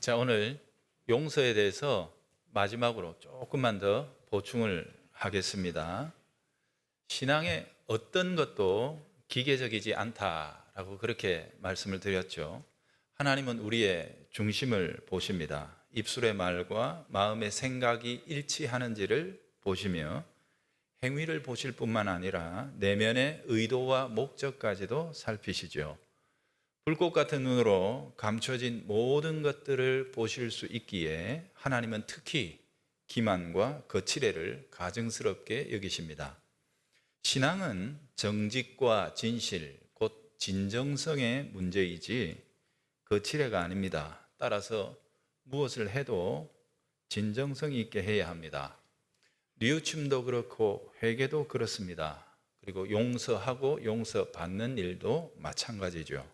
자, 오늘 용서에 대해서 마지막으로 조금만 더 보충을 하겠습니다. 신앙의 어떤 것도 기계적이지 않다라고 그렇게 말씀을 드렸죠. 하나님은 우리의 중심을 보십니다. 입술의 말과 마음의 생각이 일치하는지를 보시며 행위를 보실 뿐만 아니라 내면의 의도와 목적까지도 살피시죠. 불꽃 같은 눈으로 감춰진 모든 것들을 보실 수 있기에 하나님은 특히 기만과 거칠애를 가증스럽게 여기십니다. 신앙은 정직과 진실, 곧 진정성의 문제이지 거칠애가 아닙니다. 따라서 무엇을 해도 진정성 있게 해야 합니다. 뉘우침도 그렇고 회개도 그렇습니다. 그리고 용서하고 용서받는 일도 마찬가지죠.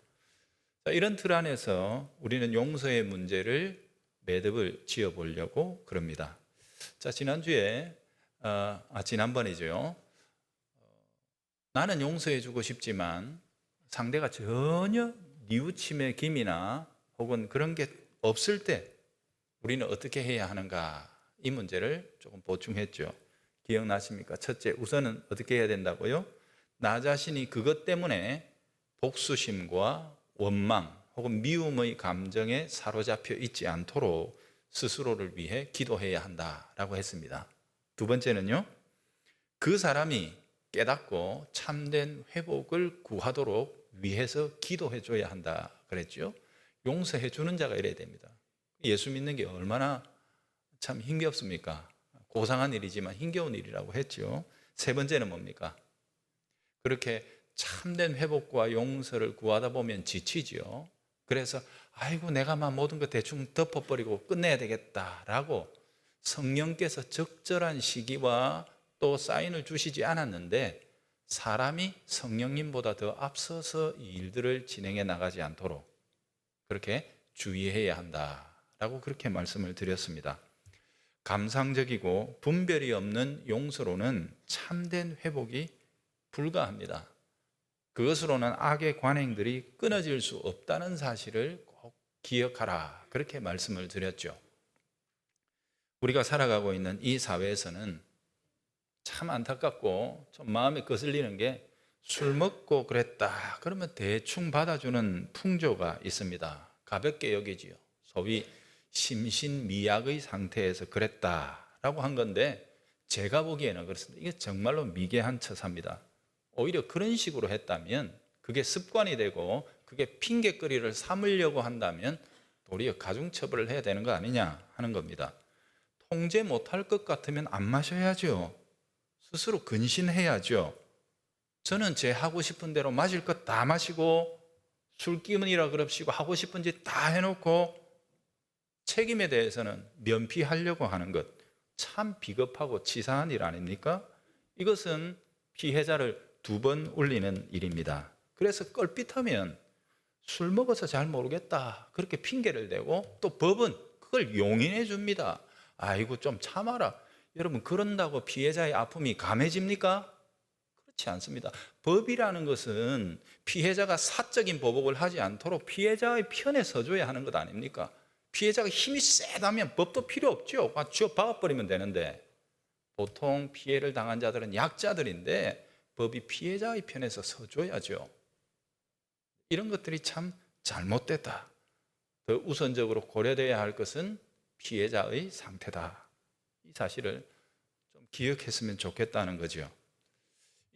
이런 틀 안에서 우리는 용서의 문제를 매듭을 지어 보려고 그럽니다. 자, 지난번이죠. 나는 용서해 주고 싶지만 상대가 전혀 뉘우침의 기미나 혹은 그런 게 없을 때 우리는 어떻게 해야 하는가, 이 문제를 조금 보충했죠. 기억나십니까? 첫째, 우선은 어떻게 해야 된다고요? 나 자신이 그것 때문에 복수심과 원망 혹은 미움의 감정에 사로잡혀 있지 않도록 스스로를 위해 기도해야 한다라고 했습니다. 두 번째는요, 그 사람이 깨닫고 참된 회복을 구하도록 위해서 기도해 줘야 한다 그랬죠. 용서해 주는 자가 이래야 됩니다. 예수 믿는 게 얼마나 참 힘겹습니까? 고상한 일이지만 힘겨운 일이라고 했죠. 세 번째는 뭡니까? 그렇게 참된 회복과 용서를 구하다 보면 지치죠. 그래서 아이고 내가 막 모든 거 대충 덮어버리고 끝내야 되겠다라고 성령께서 적절한 시기와 또 사인을 주시지 않았는데 사람이 성령님보다 더 앞서서 이 일들을 진행해 나가지 않도록 그렇게 주의해야 한다라고 그렇게 말씀을 드렸습니다. 감상적이고 분별이 없는 용서로는 참된 회복이 불가합니다. 그것으로는 악의 관행들이 끊어질 수 없다는 사실을 꼭 기억하라, 그렇게 말씀을 드렸죠. 우리가 살아가고 있는 이 사회에서는 참 안타깝고 좀 마음에 거슬리는 게 술 먹고 그랬다 그러면 대충 받아주는 풍조가 있습니다. 가볍게 여기지요. 소위 심신미약의 상태에서 그랬다라고 한 건데 제가 보기에는 그렇습니다. 이게 정말로 미개한 처사입니다. 오히려 그런 식으로 했다면 그게 습관이 되고 그게 핑계거리를 삼으려고 한다면 도리어 가중처벌을 해야 되는 거 아니냐 하는 겁니다. 통제 못할 것 같으면 안 마셔야죠. 스스로 근신해야죠. 저는 제 하고 싶은 대로 마실 것 다 마시고 술기운이라 그럽시고 하고 싶은 짓 다 해놓고 책임에 대해서는 면피하려고 하는 것, 참 비겁하고 치사한 일 아닙니까? 이것은 피해자를 두 번 울리는 일입니다. 그래서 껄핏하면 술 먹어서 잘 모르겠다 그렇게 핑계를 대고 또 법은 그걸 용인해 줍니다. 아이고 좀 참아라. 여러분, 그런다고 피해자의 아픔이 감해집니까? 그렇지 않습니다. 법이라는 것은 피해자가 사적인 보복을 하지 않도록 피해자의 편에 서줘야 하는 것 아닙니까? 피해자가 힘이 세다면 법도 필요 없죠. 쥐어 박아버리면 되는데 보통 피해를 당한 자들은 약자들인데 법이 피해자의 편에서 서줘야죠. 이런 것들이 참 잘못됐다. 더 우선적으로 고려되어야 할 것은 피해자의 상태다. 이 사실을 좀 기억했으면 좋겠다는 거죠.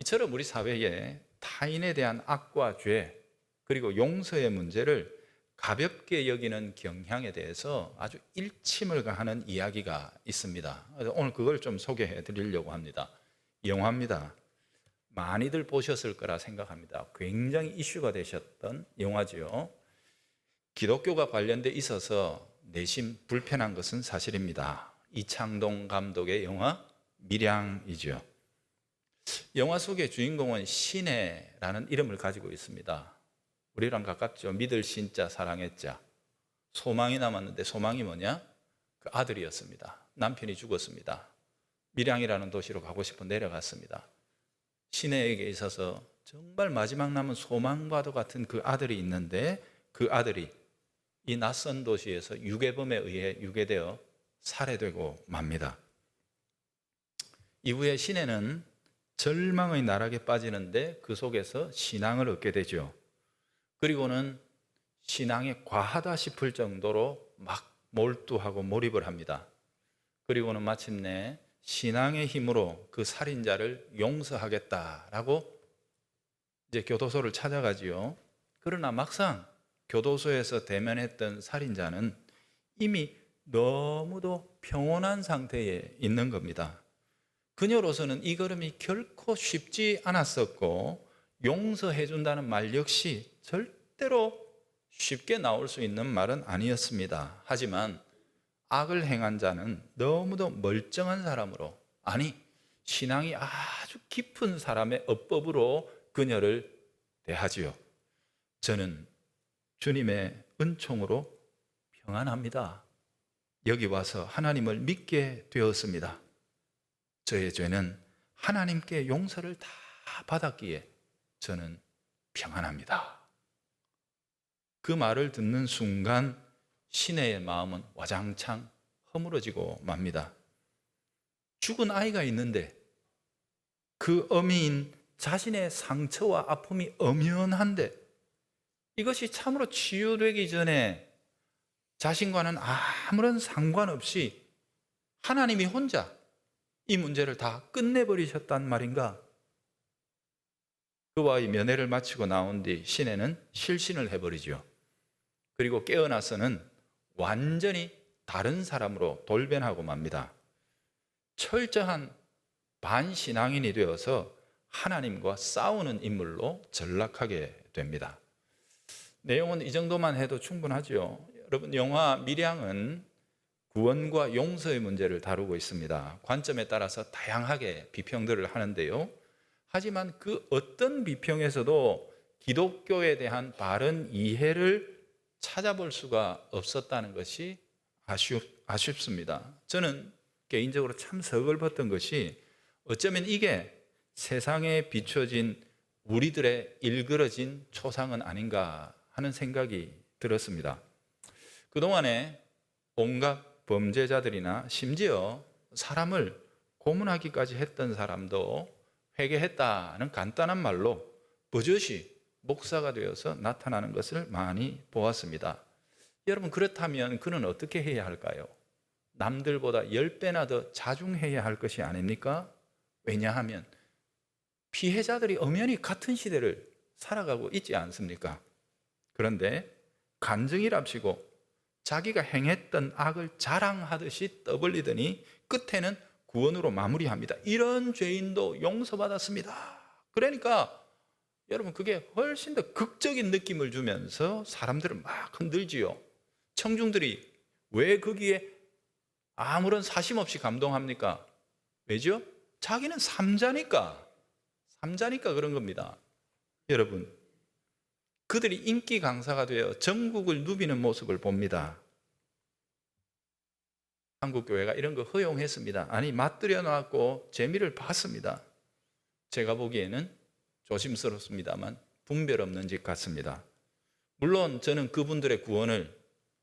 이처럼 우리 사회에 타인에 대한 악과 죄 그리고 용서의 문제를 가볍게 여기는 경향에 대해서 아주 일침을 가하는 이야기가 있습니다. 오늘 그걸 좀 소개해 드리려고 합니다. 영화입니다. 많이들 보셨을 거라 생각합니다. 굉장히 이슈가 되셨던 영화지요. 기독교가 관련돼 있어서 내심 불편한 것은 사실입니다. 이창동 감독의 영화 밀양이죠. 영화 속의 주인공은 신혜라는 이름을 가지고 있습니다. 우리랑 가깝죠. 믿을 신자 사랑의 자. 소망이 남았는데 소망이 뭐냐? 그 아들이었습니다. 남편이 죽었습니다. 밀양이라는 도시로 가고 싶어 내려갔습니다. 신혜에게 있어서 정말 마지막 남은 소망과도 같은 그 아들이 있는데 그 아들이 이 낯선 도시에서 유괴범에 의해 유괴되어 살해되고 맙니다. 이후에 시내는 절망의 나락에 빠지는데 그 속에서 신앙을 얻게 되죠. 그리고는 신앙에 과하다 싶을 정도로 막 몰두하고 몰입을 합니다. 그리고는 마침내 신앙의 힘으로 그 살인자를 용서하겠다라고 이제 교도소를 찾아가지요. 그러나 막상 교도소에서 대면했던 살인자는 이미 너무도 평온한 상태에 있는 겁니다. 그녀로서는 이 걸음이 결코 쉽지 않았었고 용서해 준다는 말 역시 절대로 쉽게 나올 수 있는 말은 아니었습니다. 하지만 악을 행한 자는 너무도 멀쩡한 사람으로, 아니 신앙이 아주 깊은 사람의 어법으로 그녀를 대하지요. 저는 주님의 은총으로 평안합니다. 여기 와서 하나님을 믿게 되었습니다. 저의 죄는 하나님께 용서를 다 받았기에 저는 평안합니다. 그 말을 듣는 순간 시내의 마음은 와장창 허물어지고 맙니다. 죽은 아이가 있는데 그 어미인 자신의 상처와 아픔이 엄연한데 이것이 참으로 치유되기 전에 자신과는 아무런 상관없이 하나님이 혼자 이 문제를 다 끝내버리셨단 말인가? 그와의 면회를 마치고 나온 뒤 시내는 실신을 해버리죠. 그리고 깨어나서는 완전히 다른 사람으로 돌변하고 맙니다. 철저한 반신앙인이 되어서 하나님과 싸우는 인물로 전락하게 됩니다. 내용은 이 정도만 해도 충분하죠. 여러분, 영화 밀양은 구원과 용서의 문제를 다루고 있습니다. 관점에 따라서 다양하게 비평들을 하는데요. 하지만 그 어떤 비평에서도 기독교에 대한 바른 이해를 찾아볼 수가 없었다는 것이 아쉽습니다. 저는 개인적으로 참 서글펐던 것이 어쩌면 이게 세상에 비춰진 우리들의 일그러진 초상은 아닌가 하는 생각이 들었습니다. 그동안에 온갖 범죄자들이나 심지어 사람을 고문하기까지 했던 사람도 회개했다는 간단한 말로 버젓이 목사가 되어서 나타나는 것을 많이 보았습니다. 여러분, 그렇다면 그는 어떻게 해야 할까요? 남들보다 10배나 더 자중해야 할 것이 아닙니까? 왜냐하면 피해자들이 엄연히 같은 시대를 살아가고 있지 않습니까? 그런데 간증이랍시고 자기가 행했던 악을 자랑하듯이 떠벌리더니 끝에는 구원으로 마무리합니다. 이런 죄인도 용서받았습니다. 그러니까 여러분, 그게 훨씬 더 극적인 느낌을 주면서 사람들을 막 흔들지요. 청중들이 왜 거기에 아무런 사심 없이 감동합니까? 왜죠? 자기는 삼자니까 그런 겁니다. 여러분, 그들이 인기 강사가 되어 전국을 누비는 모습을 봅니다. 한국교회가 이런 거 허용했습니다. 아니, 맞들여 놨고 재미를 봤습니다. 제가 보기에는 조심스럽습니다만 분별 없는 짓 같습니다. 물론 저는 그분들의 구원을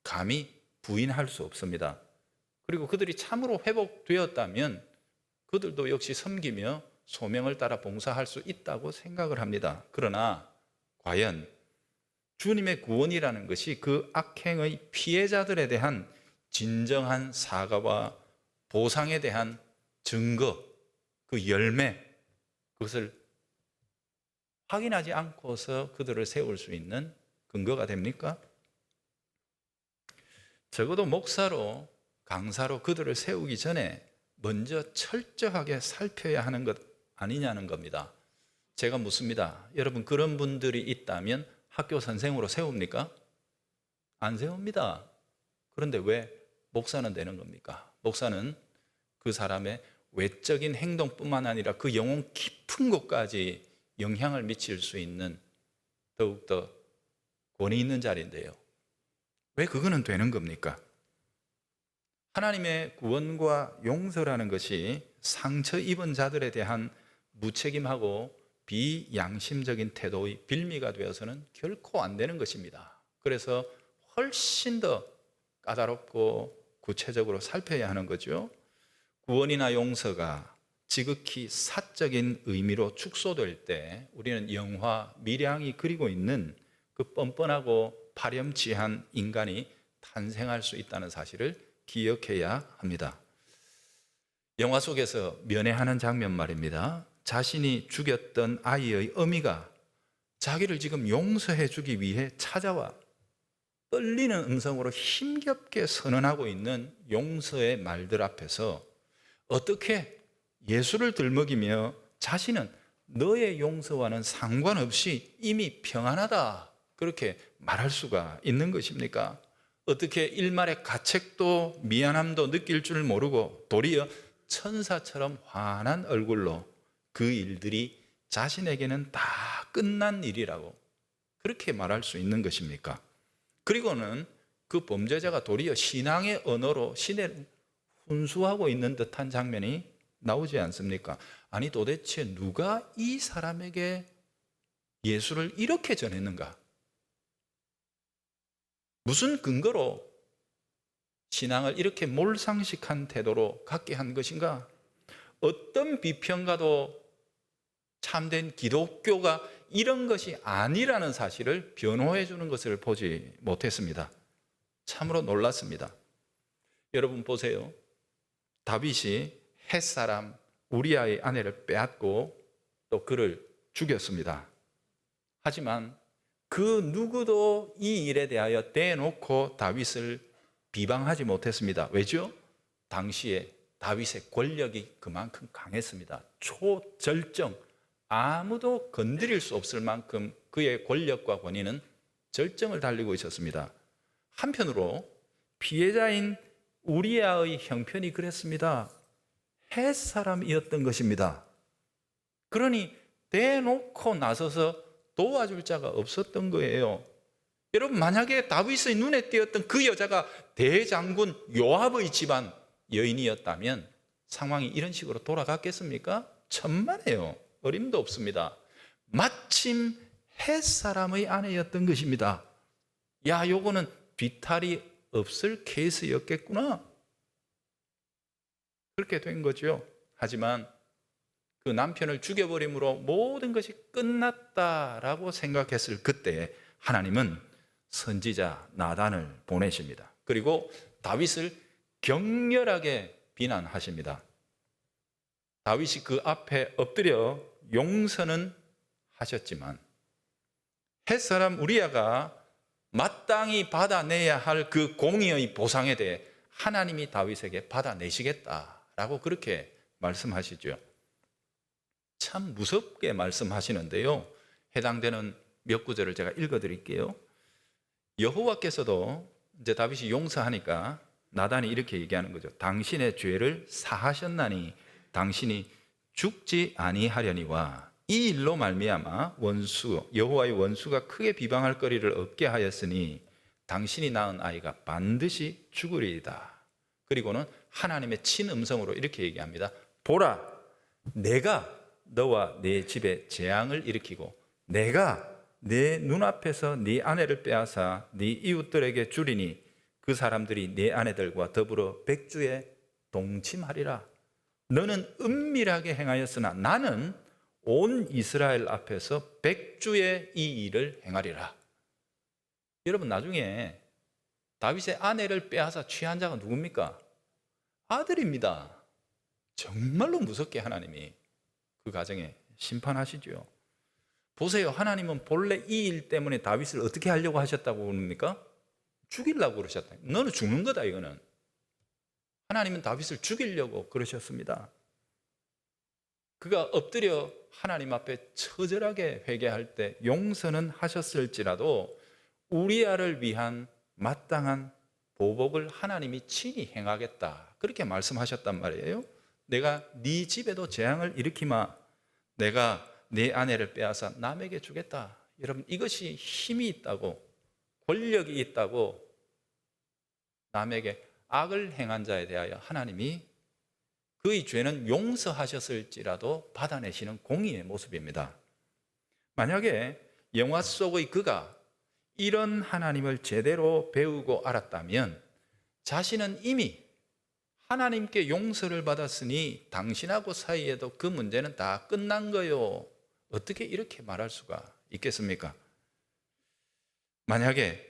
감히 부인할 수 없습니다. 그리고 그들이 참으로 회복되었다면 그들도 역시 섬기며 소명을 따라 봉사할 수 있다고 생각을 합니다. 그러나 과연 주님의 구원이라는 것이 그 악행의 피해자들에 대한 진정한 사과와 보상에 대한 증거, 그 열매, 그것을 확인하지 않고서 그들을 세울 수 있는 근거가 됩니까? 적어도 목사로, 강사로 그들을 세우기 전에 먼저 철저하게 살펴야 하는 것 아니냐는 겁니다. 제가 묻습니다. 여러분, 그런 분들이 있다면 학교 선생으로 세웁니까? 안 세웁니다. 그런데 왜 목사는 되는 겁니까? 목사는 그 사람의 외적인 행동뿐만 아니라 그 영혼 깊은 곳까지 영향을 미칠 수 있는 더욱더 권위 있는 자리인데요. 왜 그거는 되는 겁니까? 하나님의 구원과 용서라는 것이 상처 입은 자들에 대한 무책임하고 비양심적인 태도의 빌미가 되어서는 결코 안 되는 것입니다. 그래서 훨씬 더 까다롭고 구체적으로 살펴야 하는 거죠. 구원이나 용서가 지극히 사적인 의미로 축소될 때 우리는 영화 밀양이 그리고 있는 그 뻔뻔하고 파렴치한 인간이 탄생할 수 있다는 사실을 기억해야 합니다. 영화 속에서 면회하는 장면 말입니다. 자신이 죽였던 아이의 어미가 자기를 지금 용서해 주기 위해 찾아와 떨리는 음성으로 힘겹게 선언하고 있는 용서의 말들 앞에서 어떻게 예수를 들먹이며 자신은 너의 용서와는 상관없이 이미 평안하다 그렇게 말할 수가 있는 것입니까? 어떻게 일말의 가책도 미안함도 느낄 줄 모르고 도리어 천사처럼 환한 얼굴로 그 일들이 자신에게는 다 끝난 일이라고 그렇게 말할 수 있는 것입니까? 그리고는 그 범죄자가 도리어 신앙의 언어로 신을 훈수하고 있는 듯한 장면이 나오지 않습니까? 아니 도대체 누가 이 사람에게 예수를 이렇게 전했는가? 무슨 근거로 신앙을 이렇게 몰상식한 태도로 갖게 한 것인가? 어떤 비평가도 참된 기독교가 이런 것이 아니라는 사실을 변호해 주는 것을 보지 못했습니다. 참으로 놀랐습니다. 여러분 보세요. 다윗이 햇사람 우리아의 아내를 빼앗고 또 그를 죽였습니다. 하지만 그 누구도 이 일에 대하여 대놓고 다윗을 비방하지 못했습니다. 왜죠? 당시에 다윗의 권력이 그만큼 강했습니다. 초절정, 아무도 건드릴 수 없을 만큼 그의 권력과 권위는 절정을 달리고 있었습니다. 한편으로 피해자인 우리아의 형편이 그랬습니다. 햇사람이었던 것입니다. 그러니 대놓고 나서서 도와줄 자가 없었던 거예요. 여러분 만약에 다윗의 눈에 띄었던 그 여자가 대장군 요압의 집안 여인이었다면 상황이 이런 식으로 돌아갔겠습니까? 천만에요. 어림도 없습니다. 마침 햇사람의 아내였던 것입니다. 야, 요거는 뒤탈이 없을 케이스였겠구나. 그렇게 된 거죠. 하지만 그 남편을 죽여버림으로 모든 것이 끝났다라고 생각했을 그때 하나님은 선지자 나단을 보내십니다. 그리고 다윗을 격렬하게 비난하십니다. 다윗이 그 앞에 엎드려 용서는 하셨지만 햇사람 우리아가 마땅히 받아내야 할 그 공의의 보상에 대해 하나님이 다윗에게 받아내시겠다라고 그렇게 말씀하시죠. 참 무섭게 말씀하시는데요. 해당되는 몇 구절을 제가 읽어드릴게요. 여호와께서도 이제 다윗이 용서하니까 나단이 이렇게 얘기하는 거죠. 당신의 죄를 사하셨나니 당신이 죽지 아니하려니와 이 일로 말미암아 여호와의 원수가 크게 비방할 거리를 얻게 하였으니 당신이 낳은 아이가 반드시 죽으리이다. 그리고는 하나님의 친음성으로 이렇게 얘기합니다. 보라, 내가 너와 네 집에 재앙을 일으키고 내가 내 눈앞에서 네 아내를 빼앗아 네 이웃들에게 주리니 그 사람들이 네 아내들과 더불어 백주에 동침하리라. 너는 은밀하게 행하였으나 나는 온 이스라엘 앞에서 백주에 이 일을 행하리라. 여러분 나중에 다윗의 아내를 빼앗아 취한 자가 누굽니까? 아들입니다. 정말로 무섭게 하나님이 그 가정에 심판하시죠. 보세요. 하나님은 본래 이 일 때문에 다윗을 어떻게 하려고 하셨다고 그럽니까? 죽이려고 그러셨다. 너는 죽는 거다 이거는. 하나님은 다윗을 죽이려고 그러셨습니다. 그가 엎드려 하나님 앞에 처절하게 회개할 때 용서는 하셨을지라도 우리아를 위한 마땅한 보복을 하나님이 친히 행하겠다 그렇게 말씀하셨단 말이에요. 내가 네 집에도 재앙을 일으키마. 내가 네 아내를 빼앗아 남에게 주겠다. 여러분 이것이 힘이 있다고 권력이 있다고 남에게 악을 행한 자에 대하여 하나님이 그의 죄는 용서하셨을지라도 받아내시는 공의의 모습입니다. 만약에 영화 속의 그가 이런 하나님을 제대로 배우고 알았다면 자신은 이미 하나님께 용서를 받았으니 당신하고 사이에도 그 문제는 다 끝난 거요. 어떻게 이렇게 말할 수가 있겠습니까? 만약에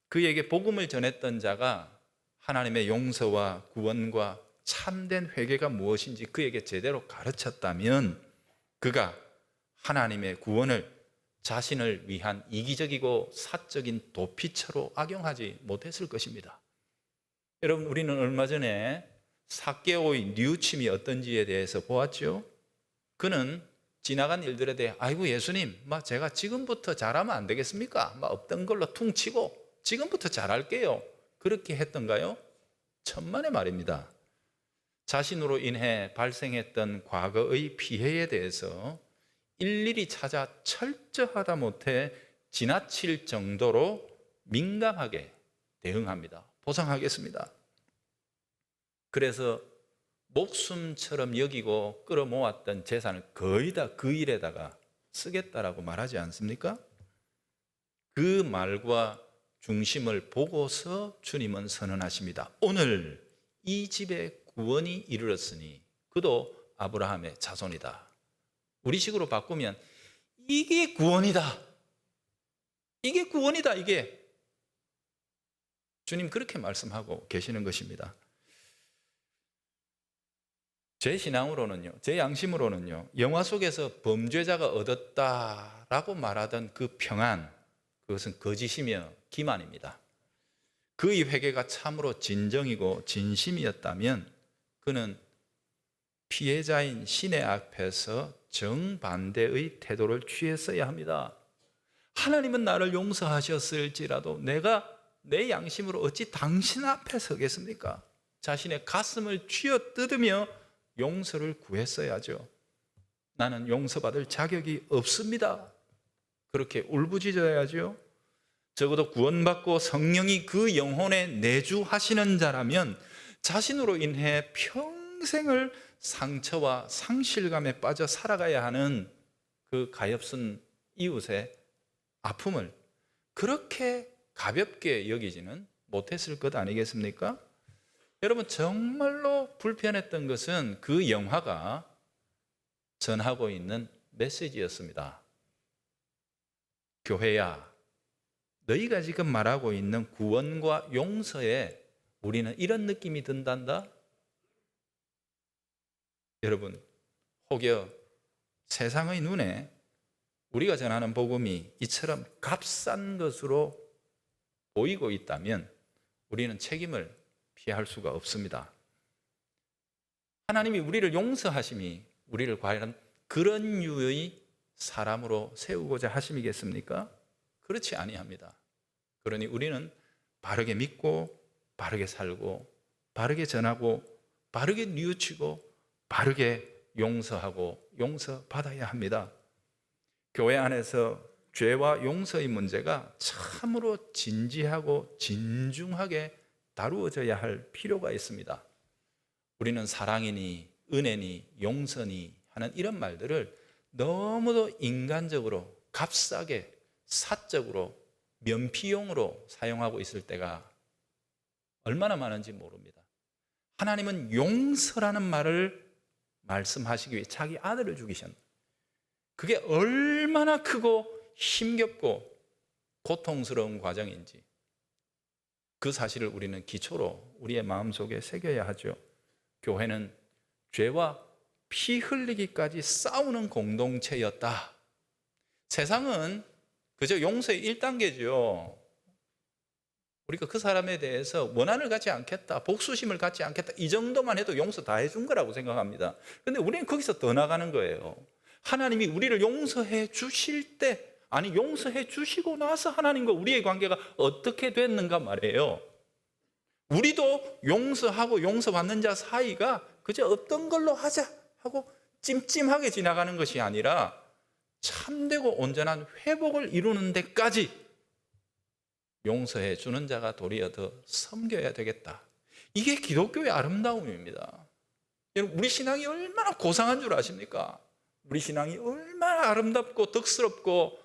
그에게 복음을 전했던 자가 하나님의 용서와 구원과 참된 회개가 무엇인지 그에게 제대로 가르쳤다면 그가 하나님의 구원을 자신을 위한 이기적이고 사적인 도피처로 악용하지 못했을 것입니다. 여러분, 우리는 얼마 전에 삭개오의 뉘우침이 어떤지에 대해서 보았죠. 그는 지나간 일들에 대해 아이고 예수님, 제가 지금부터 잘하면 안 되겠습니까? 없던 걸로 퉁치고 지금부터 잘할게요. 그렇게 했던가요? 천만의 말입니다. 자신으로 인해 발생했던 과거의 피해에 대해서 일일이 찾아 철저하다 못해 지나칠 정도로 민감하게 대응합니다. 보상하겠습니다. 그래서 목숨처럼 여기고 끌어모았던 재산을 거의 다 그 일에다가 쓰겠다라고 말하지 않습니까? 그 말과 중심을 보고서 주님은 선언하십니다. 오늘 이 집에 구원이 이르렀으니 그도 아브라함의 자손이다. 우리식으로 바꾸면 이게 구원이다. 이게 구원이다. 이게 주님 그렇게 말씀하고 계시는 것입니다. 제 신앙으로는요, 제 양심으로는요, 영화 속에서 범죄자가 얻었다라고 말하던 그 평안, 그것은 거짓이며 기만입니다. 그의 회개가 참으로 진정이고 진심이었다면 그는 피해자인 신의 앞에서 정반대의 태도를 취했어야 합니다. 하나님은 나를 용서하셨을지라도 내가 내 양심으로 어찌 당신 앞에 서겠습니까? 자신의 가슴을 쥐어뜯으며 용서를 구했어야죠. 나는 용서받을 자격이 없습니다. 그렇게 울부짖어야죠. 적어도 구원받고 성령이 그 영혼에 내주하시는 자라면 자신으로 인해 평생을 상처와 상실감에 빠져 살아가야 하는 그 가엾은 이웃의 아픔을 그렇게 가볍게 여기지는 못했을 것 아니겠습니까? 여러분, 정말로 불편했던 것은 그 영화가 전하고 있는 메시지였습니다. 교회야, 너희가 지금 말하고 있는 구원과 용서에 우리는 이런 느낌이 든단다. 여러분, 혹여 세상의 눈에 우리가 전하는 복음이 이처럼 값싼 것으로 보이고 있다면 우리는 책임을 피할 수가 없습니다. 하나님이 우리를 용서하심이 우리를 과연 그런 류의 사람으로 세우고자 하심이겠습니까? 그렇지 아니합니다. 그러니 우리는 바르게 믿고 바르게 살고 바르게 전하고 바르게 뉘우치고 바르게 용서하고 용서받아야 합니다. 교회 안에서 죄와 용서의 문제가 참으로 진지하고 진중하게 다루어져야 할 필요가 있습니다. 우리는 사랑이니 은혜니 용서니 하는 이런 말들을 너무도 인간적으로 값싸게 사적으로 면피용으로 사용하고 있을 때가 얼마나 많은지 모릅니다. 하나님은 용서라는 말을 말씀하시기 위해 자기 아들을 죽이셨는데 그게 얼마나 크고 힘겹고 고통스러운 과정인지 그 사실을 우리는 기초로 우리의 마음속에 새겨야 하죠. 교회는 죄와 피 흘리기까지 싸우는 공동체였다. 세상은 그저 용서의 1단계죠. 우리가 그 사람에 대해서 원한을 갖지 않겠다, 복수심을 갖지 않겠다, 이 정도만 해도 용서 다 해준 거라고 생각합니다. 그런데 우리는 거기서 더 나가는 거예요. 하나님이 우리를 용서해 주실 때, 아니 용서해 주시고 나서 하나님과 우리의 관계가 어떻게 됐는가 말이에요. 우리도 용서하고 용서받는 자 사이가 그저 어떤 걸로 하자 하고 찜찜하게 지나가는 것이 아니라 참되고 온전한 회복을 이루는 데까지 용서해 주는 자가 도리어 더 섬겨야 되겠다. 이게 기독교의 아름다움입니다. 여러분, 우리 신앙이 얼마나 고상한 줄 아십니까? 우리 신앙이 얼마나 아름답고 덕스럽고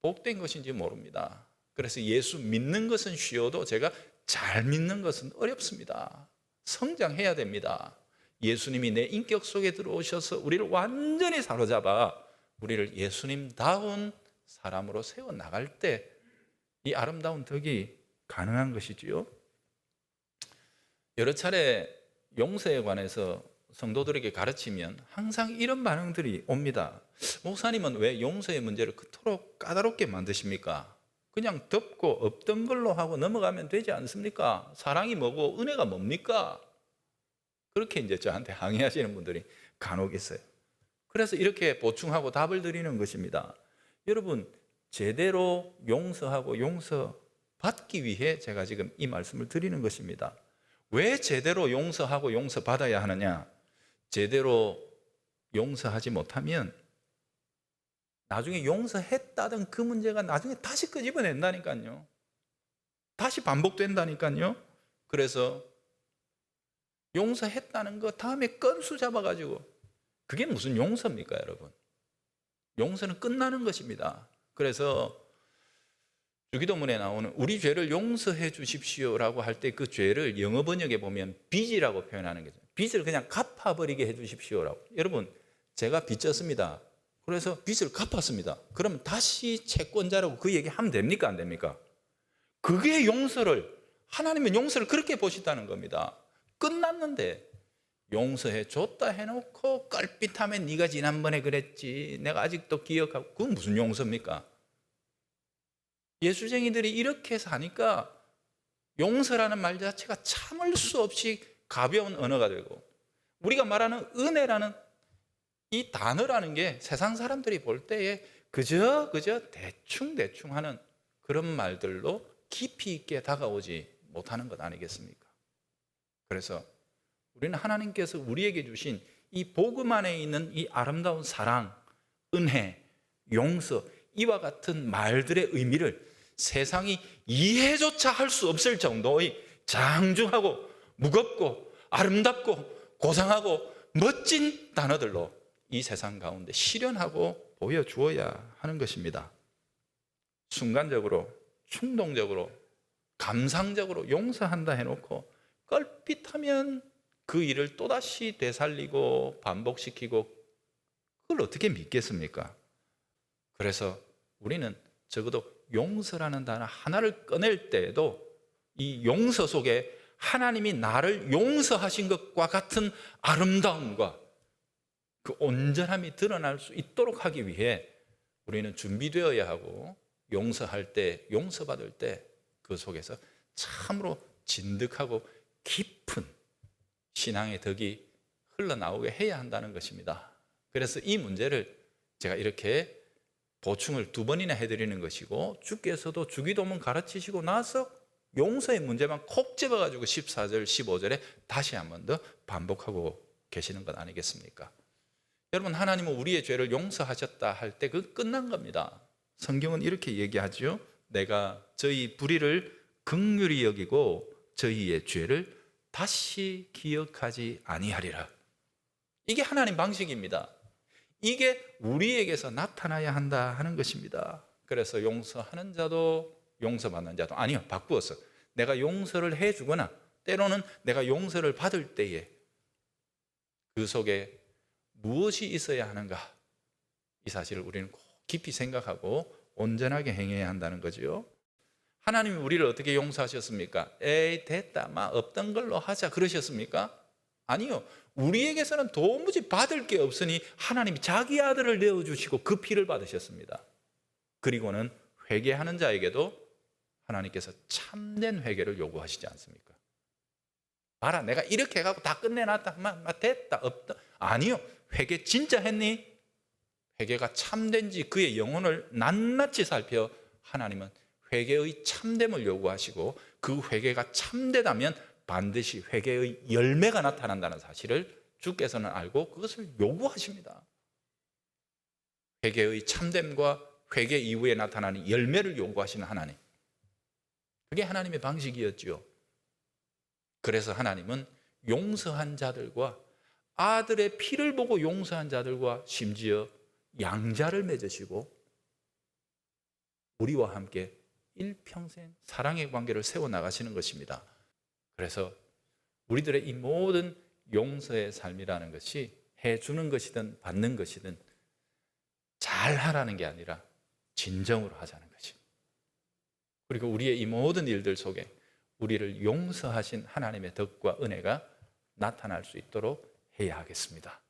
복된 것인지 모릅니다. 그래서 예수 믿는 것은 쉬워도 제가 잘 믿는 것은 어렵습니다. 성장해야 됩니다. 예수님이 내 인격 속에 들어오셔서 우리를 완전히 사로잡아 우리를 예수님다운 사람으로 세워나갈 때 이 아름다운 덕이 가능한 것이지요. 여러 차례 용서에 관해서 성도들에게 가르치면 항상 이런 반응들이 옵니다. 목사님은 왜 용서의 문제를 그토록 까다롭게 만드십니까? 그냥 덮고 없던 걸로 하고 넘어가면 되지 않습니까? 사랑이 뭐고 은혜가 뭡니까? 그렇게 이제 저한테 항의하시는 분들이 간혹 있어요. 그래서 이렇게 보충하고 답을 드리는 것입니다. 여러분, 제대로 용서하고 용서받기 위해 제가 지금 이 말씀을 드리는 것입니다. 왜 제대로 용서하고 용서받아야 하느냐? 제대로 용서하지 못하면 나중에 용서했다던 그 문제가 나중에 다시 끄집어낸다니까요. 다시 반복된다니까요. 그래서 용서했다는 거 다음에 건수 잡아가지고 그게 무슨 용서입니까, 여러분? 용서는 끝나는 것입니다. 그래서 주기도문에 나오는 우리 죄를 용서해 주십시오라고 할 때 그 죄를 영어 번역에 보면 빚이라고 표현하는 거죠. 빚을 그냥 갚아버리게 해 주십시오라고. 여러분, 제가 빚 졌습니다. 그래서 빚을 갚았습니다. 그럼 다시 채권자라고 그 얘기 하면 됩니까, 안 됩니까? 그게 하나님은 용서를 그렇게 보신다는 겁니다. 끝났는데 용서해 줬다 해놓고 껄핏하면 네가 지난번에 그랬지, 내가 아직도 기억하고, 그건 무슨 용서입니까? 예수쟁이들이 이렇게 사니까 용서라는 말 자체가 참을 수 없이 가벼운 언어가 되고, 우리가 말하는 은혜라는 이 단어라는 게 세상 사람들이 볼 때에 그저 대충 하는 그런 말들로 깊이 있게 다가오지 못하는 것 아니겠습니까? 그래서 우리는 하나님께서 우리에게 주신 이 복음 안에 있는 이 아름다운 사랑, 은혜, 용서, 이와 같은 말들의 의미를 세상이 이해조차 할 수 없을 정도의 장중하고 무겁고 아름답고 고상하고 멋진 단어들로 이 세상 가운데 실현하고 보여주어야 하는 것입니다. 순간적으로, 충동적으로, 감상적으로 용서한다 해놓고 껄핏하면 그 일을 또다시 되살리고 반복시키고, 그걸 어떻게 믿겠습니까? 그래서 우리는 적어도 용서라는 단어 하나를 꺼낼 때에도 이 용서 속에 하나님이 나를 용서하신 것과 같은 아름다움과 그 온전함이 드러날 수 있도록 하기 위해 우리는 준비되어야 하고, 용서할 때, 용서받을 때 그 속에서 참으로 진득하고 깊은 신앙의 덕이 흘러나오게 해야 한다는 것입니다. 그래서 이 문제를 제가 이렇게 보충을 2번이나 해드리는 것이고, 주께서도 주기도문 가르치시고 나서 용서의 문제만 콕 집어가지고 14절, 15절에 다시 한 번 더 반복하고 계시는 것 아니겠습니까? 여러분, 하나님은 우리의 죄를 용서하셨다 할 때 그 끝난 겁니다. 성경은 이렇게 얘기하죠. 내가 저희 불의를 긍휼히 여기고 저희의 죄를 다시 기억하지 아니하리라. 이게 하나님 방식입니다. 이게 우리에게서 나타나야 한다 하는 것입니다. 그래서 용서하는 자도 용서받는 자도, 아니요, 바꾸었어. 내가 용서를 해주거나 때로는 내가 용서를 받을 때에 그 속에 무엇이 있어야 하는가, 이 사실을 우리는 꼭 깊이 생각하고 온전하게 행해야 한다는 거죠. 하나님이 우리를 어떻게 용서하셨습니까? 에이 됐다, 없던 걸로 하자 그러셨습니까? 아니요. 우리에게서는 도무지 받을 게 없으니 하나님이 자기 아들을 내어주시고 그 피를 받으셨습니다. 그리고는 회개하는 자에게도 하나님께서 참된 회개를 요구하시지 않습니까? 봐라, 내가 이렇게 해갖고 다 끝내놨다, 됐다, 없다. 아니요. 회개 진짜 했니? 회개가 참된지 그의 영혼을 낱낱이 살펴 하나님은 회개의 참됨을 요구하시고, 그 회개가 참되다면 반드시 회개의 열매가 나타난다는 사실을 주께서는 알고 그것을 요구하십니다. 회개의 참됨과 회개 이후에 나타나는 열매를 요구하시는 하나님, 그게 하나님의 방식이었지요. 그래서 하나님은 용서한 자들과, 아들의 피를 보고 용서한 자들과 심지어 양자를 맺으시고 우리와 함께 일평생 사랑의 관계를 세워나가시는 것입니다. 그래서 우리들의 이 모든 용서의 삶이라는 것이 해주는 것이든 받는 것이든 잘하라는 게 아니라 진정으로 하자는 것입니다. 그리고 우리의 이 모든 일들 속에 우리를 용서하신 하나님의 덕과 은혜가 나타날 수 있도록 해야 하겠습니다.